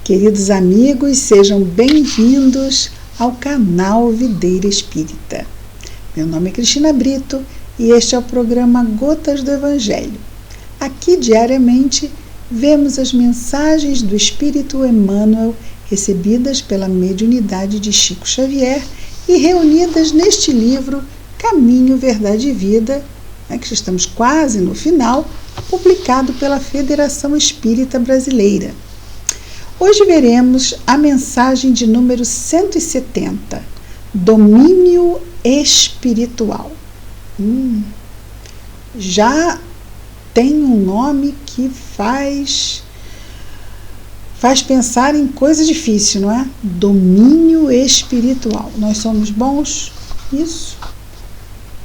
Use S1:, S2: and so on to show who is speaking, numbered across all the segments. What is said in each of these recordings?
S1: Queridos amigos, sejam bem-vindos ao canal Videira Espírita. Meu nome é Cristina Brito e este é o programa Gotas do Evangelho. Aqui, diariamente, vemos as mensagens do Espírito Emmanuel recebidas pela mediunidade de Chico Xavier e reunidas neste livro Caminho, Verdade e Vida, que já estamos quase no final, publicado pela Federação Espírita Brasileira. Hoje veremos a mensagem de número 170, Domínio Espiritual. Já tem um nome que faz pensar em coisa difícil, não é? Domínio espiritual. Nós somos bons? Isso?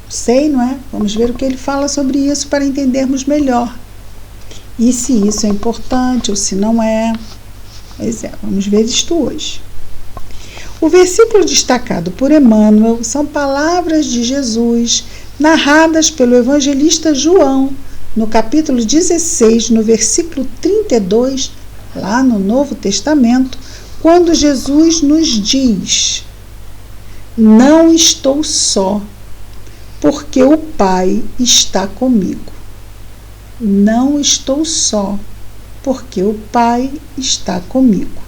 S1: Sei, não é? Vamos ver o que ele fala sobre isso para entendermos melhor. E se isso é importante ou se não é. Pois é, vamos ver isto hoje. O versículo destacado por Emmanuel são palavras de Jesus narradas pelo evangelista João, no capítulo 16, no versículo 32, lá no Novo Testamento, quando Jesus nos diz: "Não estou só, porque o Pai está comigo. Não estou só, porque o Pai está comigo."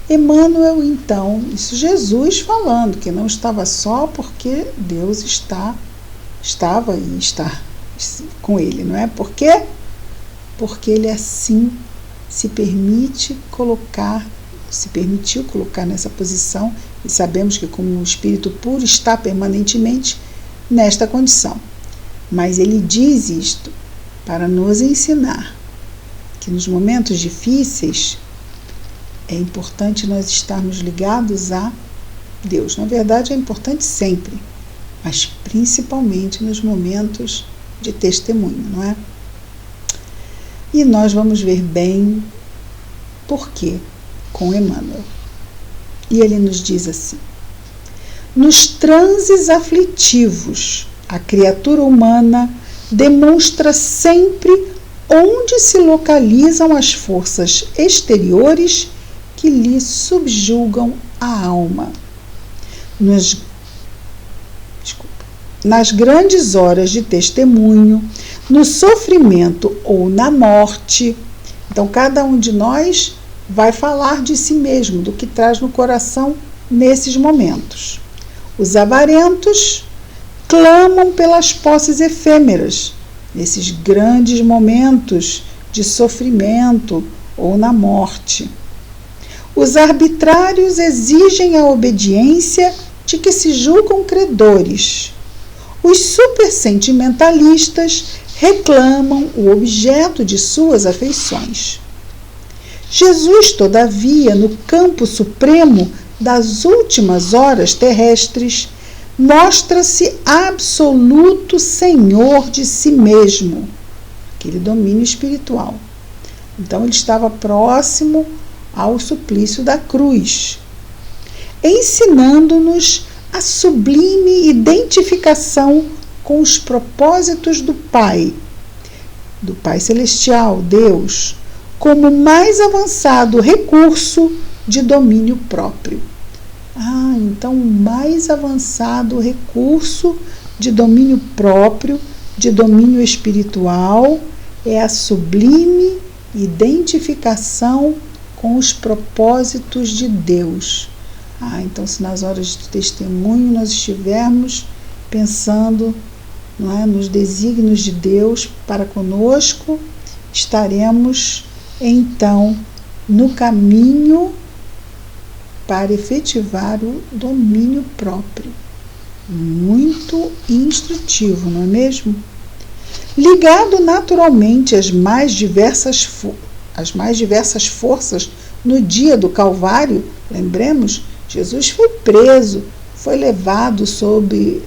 S1: Emmanuel, então, isso Jesus falando que não estava só porque Deus estava e está com ele, não é? Por quê? Porque ele assim se permitiu colocar nessa posição, e sabemos que como um espírito puro está permanentemente nesta condição. Mas ele diz isto para nos ensinar que nos momentos difíceis é importante nós estarmos ligados a Deus. Na verdade, é importante sempre, mas principalmente nos momentos de testemunho, não é? E nós vamos ver bem por quê com Emmanuel. E ele nos diz assim: nos transes aflitivos, a criatura humana demonstra sempre onde se localizam as forças exteriores que lhe subjugam a alma. Nas grandes horas de testemunho, no sofrimento ou na morte. Então, cada um de nós vai falar de si mesmo, do que traz no coração nesses momentos. Os avarentos clamam pelas posses efêmeras, nesses grandes momentos de sofrimento ou na morte. Os arbitrários exigem a obediência de que se julgam credores. Os supersentimentalistas reclamam o objeto de suas afeições. Jesus, todavia, no campo supremo das últimas horas terrestres, mostra-se absoluto senhor de si mesmo, aquele domínio espiritual. Então, ele estava próximo ao suplício da cruz, ensinando-nos a sublime identificação com os propósitos do Pai Celestial, Deus, como mais avançado recurso de domínio próprio. Então o mais avançado recurso de domínio próprio, de domínio espiritual, é a sublime identificação com os propósitos de Deus. Então, se nas horas de testemunho nós estivermos pensando, não é, nos desígnios de Deus para conosco, estaremos então no caminho para efetivar o domínio próprio. Muito instrutivo, não é mesmo? Ligado naturalmente às mais diversas forças no dia do Calvário, lembremos, Jesus foi preso, foi levado sob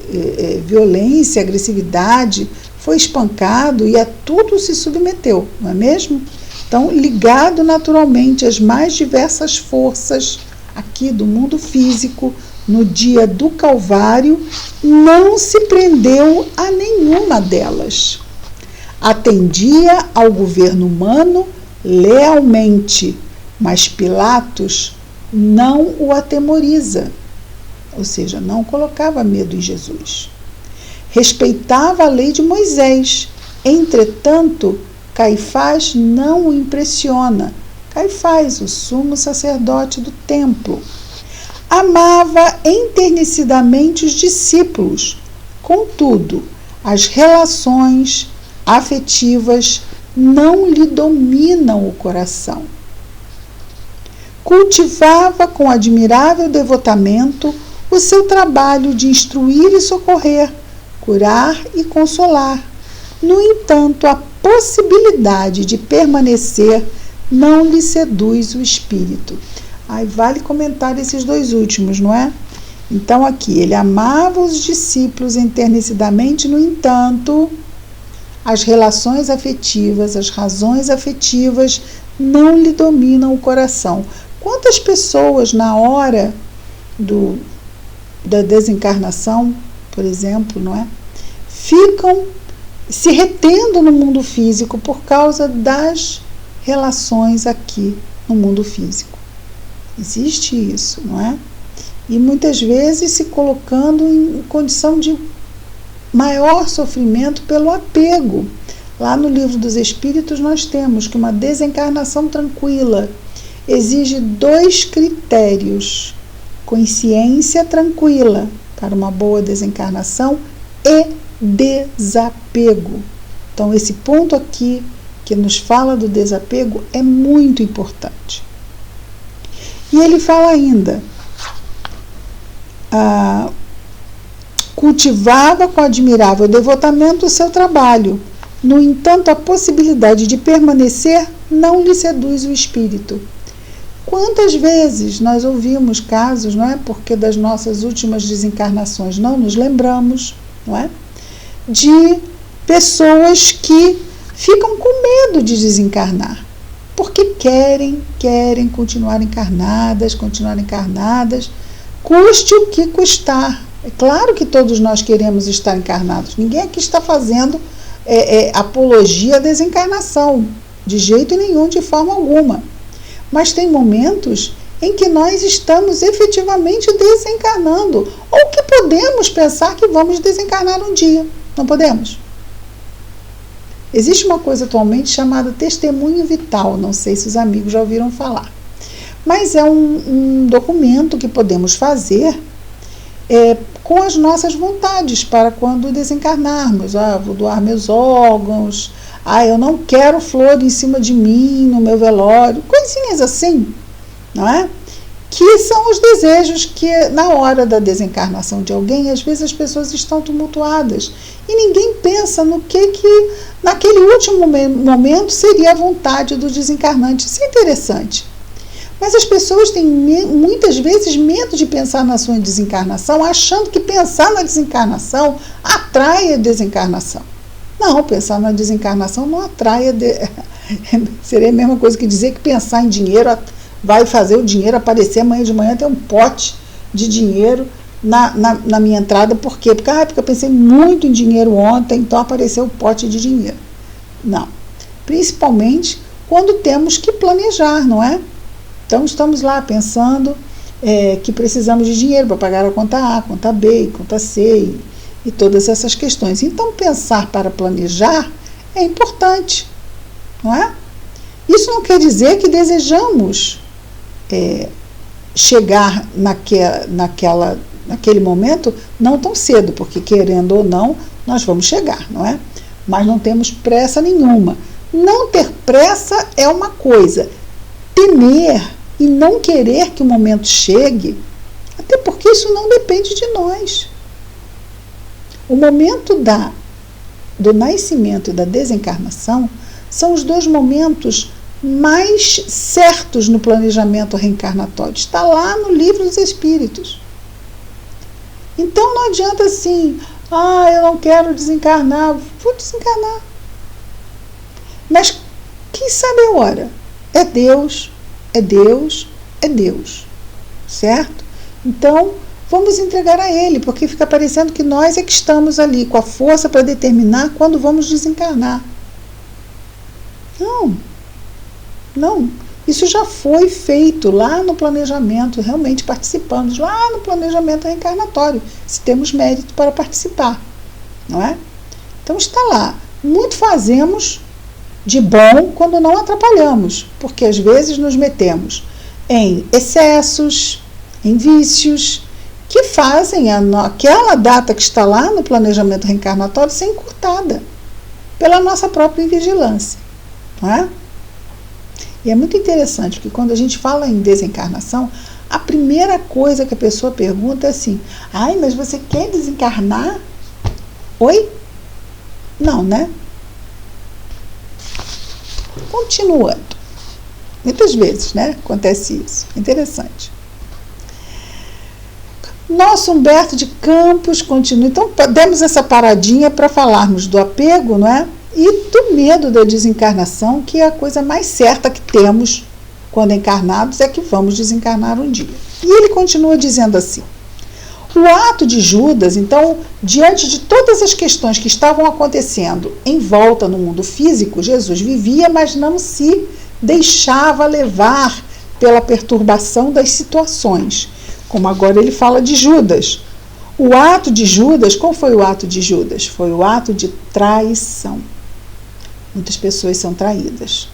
S1: violência, agressividade, foi espancado e a tudo se submeteu, não é mesmo? Então, ligado naturalmente às mais diversas forças aqui do mundo físico, no dia do Calvário, não se prendeu a nenhuma delas. Atendia ao governo humano lealmente, Mas Pilatos não o atemoriza, ou seja, não colocava medo em Jesus. Respeitava a lei de Moisés, entretanto, Caifás não o impressiona. Caifás, o sumo sacerdote do templo. Amava enternecidamente os discípulos, contudo, as relações afetivas não lhe dominam o coração. Cultivava com admirável devotamento o seu trabalho de instruir e socorrer, curar e consolar. No entanto, a possibilidade de permanecer não lhe seduz o espírito. Aí vale comentar esses dois últimos, não é? Então aqui, ele amava os discípulos enternecidamente, no entanto, as relações afetivas, as razões afetivas não lhe dominam o coração. Quantas pessoas na hora da desencarnação, por exemplo, não é? Ficam se retendo no mundo físico por causa das relações aqui no mundo físico. Existe isso, não é? E muitas vezes se colocando em condição de maior sofrimento pelo apego. Lá no Livro dos Espíritos nós temos que uma desencarnação tranquila exige 2 critérios: consciência tranquila para uma boa desencarnação e desapego. Então esse ponto aqui que nos fala do desapego é muito importante. E ele fala ainda, cultivava com admirável devotamento o seu trabalho. No entanto, a possibilidade de permanecer não lhe seduz o espírito. Quantas vezes nós ouvimos casos, não é? Porque das nossas últimas desencarnações não nos lembramos, não é? De pessoas que ficam com medo de desencarnar, porque querem continuar encarnadas, custe o que custar. É claro que todos nós queremos estar encarnados, ninguém aqui está fazendo apologia à desencarnação, de jeito nenhum, de forma alguma. Mas tem momentos em que nós estamos efetivamente desencarnando, ou que podemos pensar que vamos desencarnar um dia. Não podemos? Existe uma coisa atualmente chamada testemunho vital, não sei se os amigos já ouviram falar. Mas é um documento que podemos fazer com as nossas vontades para quando desencarnarmos. Vou doar meus órgãos, eu não quero flor em cima de mim no meu velório, coisinhas assim, não é? Que são os desejos que na hora da desencarnação de alguém, às vezes as pessoas estão tumultuadas e ninguém pensa no que naquele último momento seria a vontade do desencarnante. Isso é interessante. Mas as pessoas têm muitas vezes medo de pensar na sua desencarnação, achando que pensar na desencarnação atrai a desencarnação. Não, pensar na desencarnação não atrai seria a mesma coisa que dizer que pensar em dinheiro vai fazer o dinheiro aparecer. Amanhã de manhã tem um pote de dinheiro na minha entrada. Por quê? Porque eu pensei muito em dinheiro ontem, então apareceu o pote de dinheiro. Não. Principalmente quando temos que planejar, não é? Então estamos lá pensando que precisamos de dinheiro para pagar a conta A, conta B, conta C e todas essas questões. Então pensar para planejar é importante, não é? Isso não quer dizer que desejamos chegar naquele momento não tão cedo, porque querendo ou não, nós vamos chegar, não é? Mas não temos pressa nenhuma. Não ter pressa é uma coisa, temer e não querer que o momento chegue, até porque isso não depende de nós. O momento do nascimento e da desencarnação são os 2 momentos mais certos no planejamento reencarnatório. Está lá no Livro dos Espíritos. Então não adianta assim, eu não quero desencarnar, vou desencarnar. Mas quem sabe a hora? É Deus, certo? Então vamos entregar a Ele, porque fica parecendo que nós é que estamos ali com a força para determinar quando vamos desencarnar. Não. Isso já foi feito lá no planejamento, realmente participamos lá no planejamento reencarnatório, se temos mérito para participar, não é? Então está lá. Muito fazemos de bom quando não atrapalhamos, porque às vezes nos metemos em excessos, em vícios, que fazem aquela data que está lá no planejamento reencarnatório ser encurtada pela nossa própria invigilância, não é? E é muito interessante, porque quando a gente fala em desencarnação, a primeira coisa que a pessoa pergunta é assim: ai, mas você quer desencarnar? Oi? Não, né? Continuando. Muitas vezes, né? Acontece isso. Interessante. Nosso Humberto de Campos continua. Então, demos essa paradinha para falarmos do apego, não é? E do medo da desencarnação, que é a coisa mais certa que temos quando encarnados, é que vamos desencarnar um dia. E ele continua dizendo assim: o ato de Judas, então, diante de todas as questões que estavam acontecendo em volta no mundo físico, Jesus vivia, mas não se deixava levar pela perturbação das situações. Como agora ele fala de Judas. O ato de Judas, qual foi o ato de Judas? Foi o ato de traição. Muitas pessoas são traídas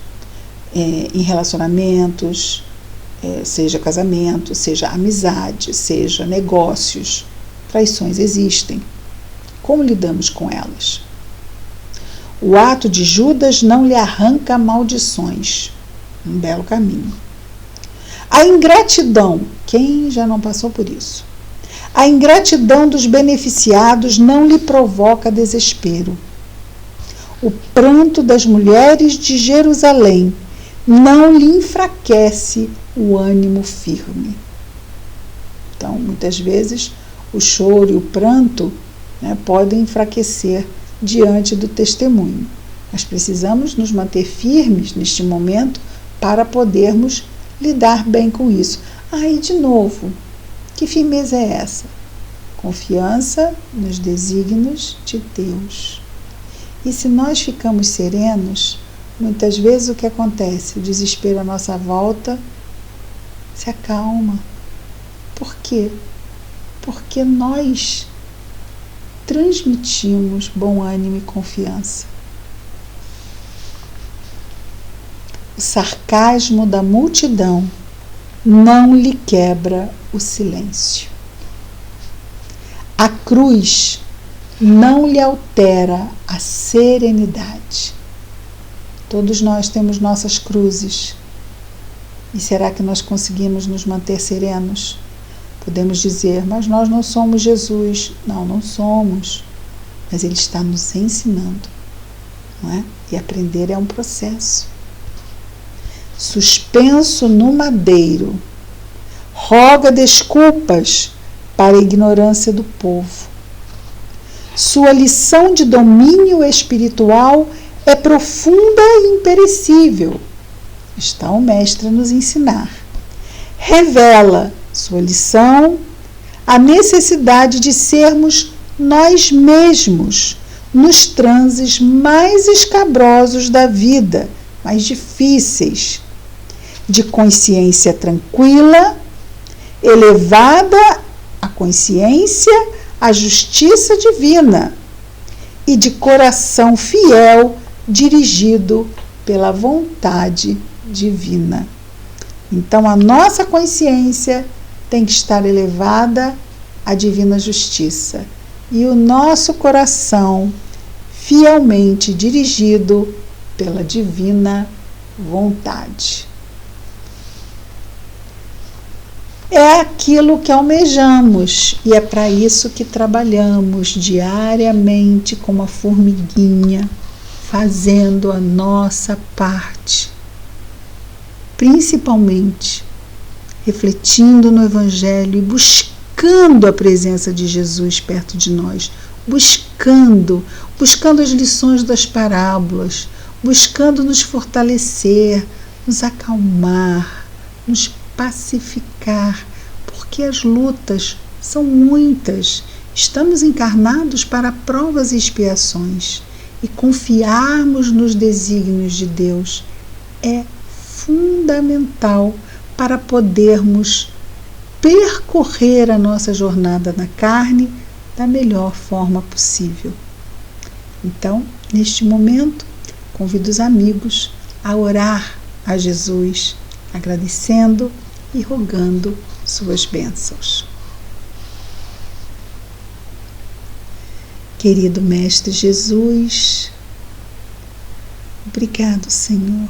S1: em relacionamentos, seja casamento, seja amizade, seja negócios. Traições existem. Como lidamos com elas? O ato de Judas não lhe arranca maldições. Um belo caminho. A ingratidão, quem já não passou por isso? A ingratidão dos beneficiados não lhe provoca desespero. O pranto das mulheres de Jerusalém não lhe enfraquece o ânimo firme. Então, muitas vezes, o choro e o pranto, né, podem enfraquecer diante do testemunho. Mas precisamos nos manter firmes neste momento para podermos lidar bem com isso. Aí, de novo, que firmeza é essa? Confiança nos desígnios de Deus. E se nós ficamos serenos, muitas vezes o que acontece? O desespero à nossa volta se acalma. Por quê? Porque nós transmitimos bom ânimo e confiança. O sarcasmo da multidão não lhe quebra o silêncio. A cruz não lhe altera a serenidade. Todos nós temos nossas cruzes. E será que nós conseguimos nos manter serenos? Podemos dizer, mas nós não somos Jesus. Não, não somos. Mas Ele está nos ensinando, não é? E aprender é um processo. Suspenso no madeiro, roga desculpas para a ignorância do povo. Sua lição de domínio espiritual é profunda e imperecível. Está o mestre a nos ensinar. Revela sua lição, a necessidade de sermos nós mesmos nos transes mais escabrosos da vida, mais difíceis, de consciência tranquila, elevada à consciência, à justiça divina e de coração fiel, dirigido pela vontade divina. Então, a nossa consciência tem que estar elevada à divina justiça e o nosso coração fielmente dirigido pela divina vontade. É aquilo que almejamos e é para isso que trabalhamos diariamente como a formiguinha, fazendo a nossa parte, principalmente refletindo no Evangelho e buscando a presença de Jesus perto de nós, buscando as lições das parábolas, buscando nos fortalecer, nos acalmar, nos pacificar, porque as lutas são muitas. Estamos encarnados para provas e expiações e confiarmos nos desígnios de Deus é fundamental para podermos percorrer a nossa jornada na carne da melhor forma possível. Então, neste momento, convido os amigos a orar a Jesus, agradecendo e rogando suas bênçãos. Querido Mestre Jesus, obrigado, Senhor.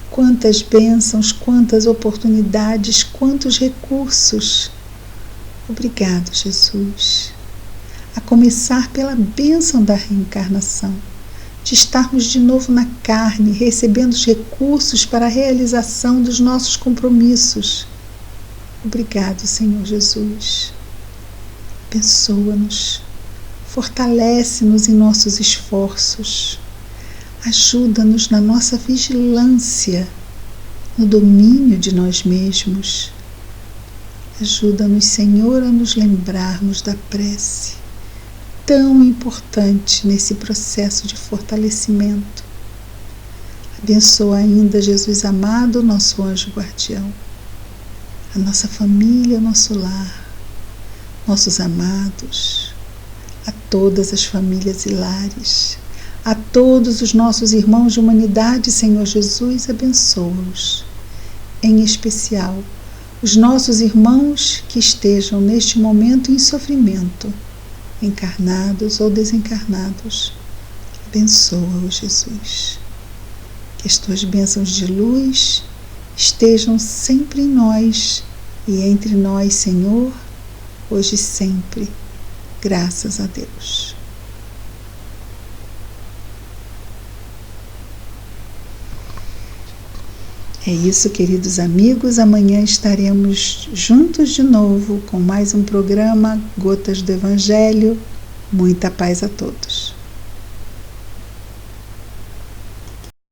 S1: Quantas bênçãos, quantas oportunidades, quantos recursos. Obrigado, Jesus. A começar pela bênção da reencarnação, de estarmos de novo na carne, recebendo os recursos para a realização dos nossos compromissos. Obrigado, Senhor Jesus. Abençoa-nos, fortalece-nos em nossos esforços, ajuda-nos na nossa vigilância, no domínio de nós mesmos. Ajuda-nos, Senhor, a nos lembrarmos da prece, tão importante nesse processo de fortalecimento. Abençoa ainda, Jesus amado, nosso anjo guardião, a nossa família, o nosso lar, nossos amados, a todas as famílias e lares, a todos os nossos irmãos de humanidade, Senhor Jesus, abençoa-os. Em especial, os nossos irmãos que estejam neste momento em sofrimento, encarnados ou desencarnados. Abençoa-os, Jesus. Que as tuas bênçãos de luz estejam sempre em nós e entre nós, Senhor, hoje e sempre, graças a Deus. É isso, queridos amigos. Amanhã estaremos juntos de novo com mais um programa Gotas do Evangelho. Muita paz a todos.